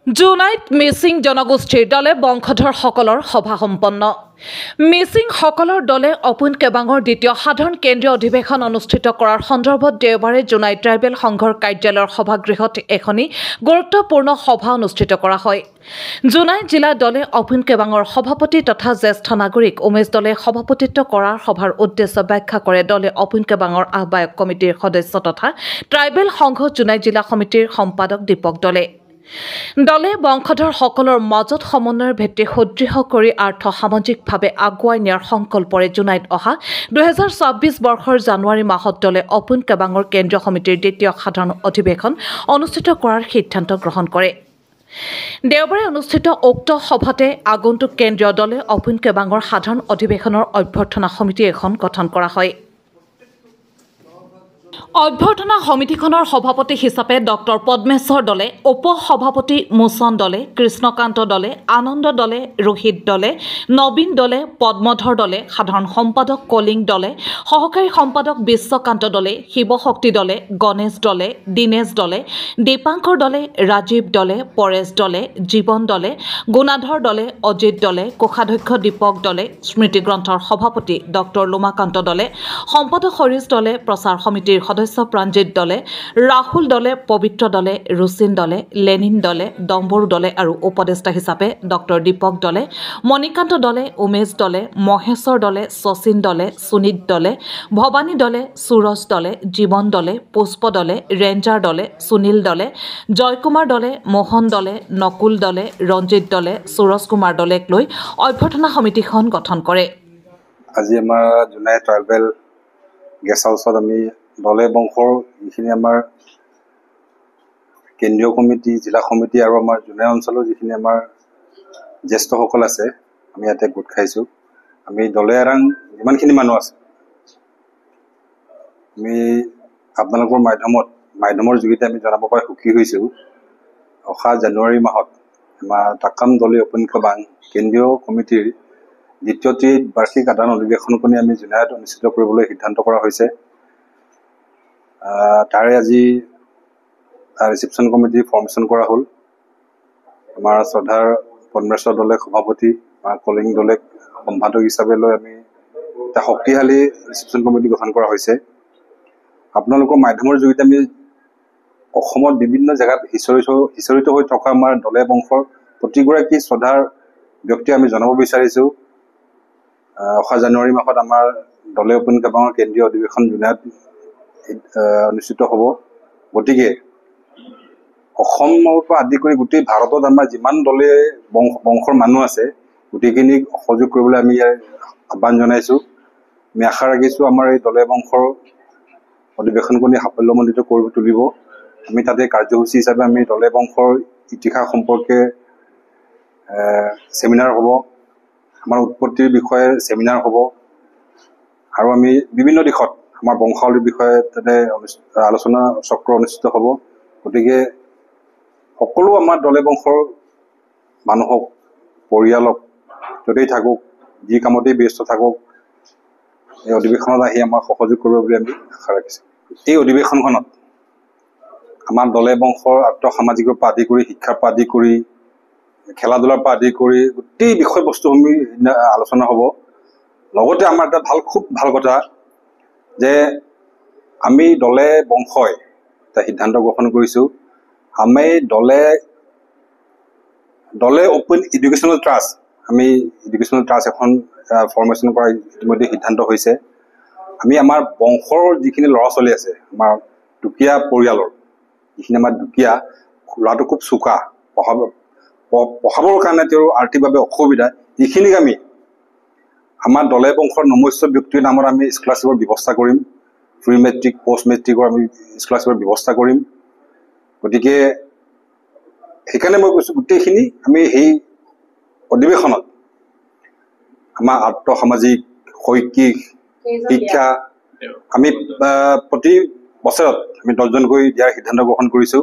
জোনাইত মিচিং জনগোষ্ঠীৰ দলে বংশধৰসকলৰ সভা সম্পন্ন। মিচিংসকলৰ দলে অপুন কেবাঙৰ দ্বিতীয় সাধাৰণ কেন্দ্ৰীয় অধিৱেশন অনুষ্ঠিত কৰাৰ সন্দৰ্ভত দেওবাৰে জোনাইট ট্ৰাইবেল সংঘৰ কাৰ্যালয়ৰ সভাগৃহত এখনি গুৰুত্বপূৰ্ণ সভা অনুষ্ঠিত কৰা হয়। জোনাইট জিলা দলে অপুন কেবাঙৰ সভাপতি তথা জ্যেষ্ঠ নাগৰিক উমেশ দলে সভাপতিত্ব কৰাৰ সভাৰ উদ্দেশ্য ব্যাখ্যা কৰে দলে অপুন কেবাঙৰ আহ্বায়ক কমিটিৰ সদস্য তথা ট্ৰাইবেল সংঘ জোনাইট জিলা সমিতিৰ সম্পাদক দীপক দলে। দলে বংশধৰসকলৰ মাজত সমন্বয়ৰ ভিত্তি সুদৃঢ় কৰি আৰ্থ সামাজিকভাৱে আগুৱাই নিয়াৰ সংকল্পৰে জোনাইত অহা 2024 বৰ্ষৰ জানুৱাৰী মাহত দলে অপুন কেবাঙৰ কেন্দ্ৰীয় সমিতিৰ দ্বিতীয় সাধাৰণ অধিৱেশন অনুষ্ঠিত কৰাৰ সিদ্ধান্ত গ্ৰহণ কৰে। দেওবাৰে অনুষ্ঠিত উক্ত সভাতে আগন্তুক কেন্দ্ৰীয় দলে অপুন কেবাঙৰ সাধাৰণ অধিৱেশনৰ অভ্যৰ্থনা সমিতি এখন গঠন কৰা হয়। অভ্যৰ্থনা সমিতিখনৰ সভাপতি হিচাপে ডক্টৰ পদ্মেশ্বৰ দলে, উপ সভাপতি মোচন দলে, কৃষ্ণকান্ত দলে, আনন্দ দলে, ৰোহিত দলে, নবীন দলে, পদ্মধৰ দলে, সাধাৰণ সম্পাদক কলিং দলে, সহকাৰী সম্পাদক বিশ্বকান্ত দলে, শিৱশক্তি দলে, গণেশ দলে, দীনেশ দলে, দীপাংকৰ দলে, ৰাজীৱ দলে, পৰেশ দলে, জীৱন দলে, গুণাধৰ দলে, অজিত দলে, কোষাধ্যক্ষ দীপক দলে, স্মৃতি গ্ৰন্থৰ সভাপতি ডক্টৰ লোমাকান্ত দলে, সম্পাদক হৰিশ দলে, প্ৰচাৰ সমিতিৰ সদস্য প্ৰাঞ্জিত দলে, ৰাহুল দলে, পবিত্ৰ দলে, ৰুচিন দলে, লেনিন দলে, ডম্বৰু দলে আৰু উপদেষ্টা হিচাপে ডক্টৰ দীপক দলে, মণিকান্ত দলে, উমেশ দলে, মহেশ্বৰ দলে, শচীন দলে, সুনীত দলে, ভৱানী দলে, সুৰজ দলে, জীৱন দলে, পুষ্প দলে, ৰেঞ্জাৰ দলে, সুনীল দলে, জয়কুমাৰ দলে, মোহন দলে, নকুল দলে, ৰঞ্জিত দলে, সুৰজ কুমাৰ দলেক লৈ অভ্যৰ্থনা সমিতিখন গঠন কৰে। আজি আমাৰ জোনাইট ট্ৰাইবেল গেষ্ট হাউচত আমি দলে বংশৰ যিখিনি আমাৰ কেন্দ্ৰীয় কমিটি, জিলা সমিতি আৰু আমাৰ জোনাইট অঞ্চলৰ যিখিনি আমাৰ জ্যেষ্ঠসকল আছে, আমি ইয়াতে গোট খাইছোঁ। আমি দলে এৰাং যিমানখিনি মানুহ আছে, আমি আপোনালোকৰ মাধ্যমৰ যোগেদি আমি জনাব পাই সুখী হৈছোঁ। অহা জানুৱাৰী মাহত আমাৰ টাকাম দলে অপুন কেবাং কেন্দ্ৰীয় কমিটিৰ দ্বিতীয়টি বাৰ্ষিক সাধাৰণ অধিৱেশনখনি আমি জোনাইত অনুষ্ঠিত কৰিবলৈ সিদ্ধান্ত কৰা হৈছে। তাৰে আজি ৰিচিপশ্যন কমিটি ফৰ্মেশ্যন কৰা হ'ল। আমাৰ শ্ৰদ্ধাৰ পদ্মেশ্বৰ দলে সভাপতি, আমাৰ কলিং দলে সম্পাদক হিচাপে লৈ আমি এটা শক্তিশালী ৰিচিপশ্যন কমিটি গঠন কৰা হৈছে। আপোনালোকৰ মাধ্যমৰ যোগেদি আমি অসমত বিভিন্ন জেগাত সিঁচৰিত হৈ থকা আমাৰ দলে বংশৰ প্ৰতিগৰাকী শ্ৰদ্ধাৰ ব্যক্তি আমি জনাব বিচাৰিছোঁ। অহা জানুৱাৰী মাহত আমাৰ দলে অপুন কেবাঙৰ কেন্দ্ৰীয় অধিৱেশন জোনাইত অনুষ্ঠিত হ'ব। গতিকে অসমৰ পৰা আদি কৰি গোটেই ভাৰতত আমাৰ যিমান দলে বংশৰ মানুহ আছে, গোটেইখিনিক সহযোগ কৰিবলৈ আমি আহ্বান জনাইছোঁ। আমি আশা ৰাখিছোঁ আমাৰ এই দলে বংশৰ অধিৱেশনখনি সাফল্যমণ্ডিত কৰি তুলিব। আমি তাতে কাৰ্যসূচী হিচাপে আমি দলে বংশৰ ইতিহাস সম্পৰ্কে ছেমিনাৰ হ'ব, আমাৰ উৎপত্তিৰ বিষয়ে ছেমিনাৰ হ'ব, আৰু আমি বিভিন্ন দিশত আমাৰ বংশাৱলীৰ বিষয়ে তাতে আলোচনা চক্ৰ অনুষ্ঠিত হ'ব। গতিকে সকলো আমাৰ দলে বংশৰ মানুহক, পৰিয়ালক, য'তেই থাকক, যি কামতেই ব্যস্ত থাকক, এই অধিৱেশনত আহি আমাক সহযোগ কৰিব বুলি আমি আশা ৰাখিছোঁ। এই অধিৱেশনখনত আমাৰ দলে বংশৰ আৰ্থ সামাজিকৰ পৰা আদি কৰি, শিক্ষাৰ পৰা আদি কৰি, খেলা ধূলাৰ পৰা আদি কৰি গোটেই বিষয়বস্তুসমূহ আলোচনা হ'ব। লগতে আমাৰ এটা খুব ভাল কথা যে আমি দলে বংশই এটা সিদ্ধান্ত গ্ৰহণ কৰিছোঁ, আমি দলে অপেন এডুকেশ্যনেল ট্ৰাষ্ট, আমি এডুকেশ্যনেল ট্ৰাষ্ট এখন ফৰ্মেশ্যন কৰা ইতিমধ্যে সিদ্ধান্ত হৈছে। আমি আমাৰ বংশৰ যিখিনি ল'ৰা ছোৱালী আছে, আমাৰ দুখীয়া পৰিয়ালৰ যিখিনি আমাৰ দুখীয়া, ল'ৰাটো খুব চোকা, পঢ়াবৰ কাৰণে তেওঁৰ আৰ্থিকভাৱে অসুবিধা, যিখিনিক আমি আমাৰ দলে বংশৰ নমস্য ব্যক্তিৰ নামত আমি স্কলাৰশ্বিপৰ ব্যৱস্থা কৰিম। প্ৰি মেট্ৰিক, পষ্ট মেট্ৰিকৰ আমি স্কলাৰশ্বিপৰ ব্যৱস্থা কৰিম। গতিকে সেইকাৰণে মই কৈছোঁ, গোটেইখিনি আমি সেই অধিৱেশনত আমাৰ আৰ্থ সামাজিক, শৈক্ষিক, শিক্ষা আমি প্ৰতি বছৰত আমি 10জনকৈ দিয়াৰ সিদ্ধান্ত গ্ৰহণ কৰিছোঁ।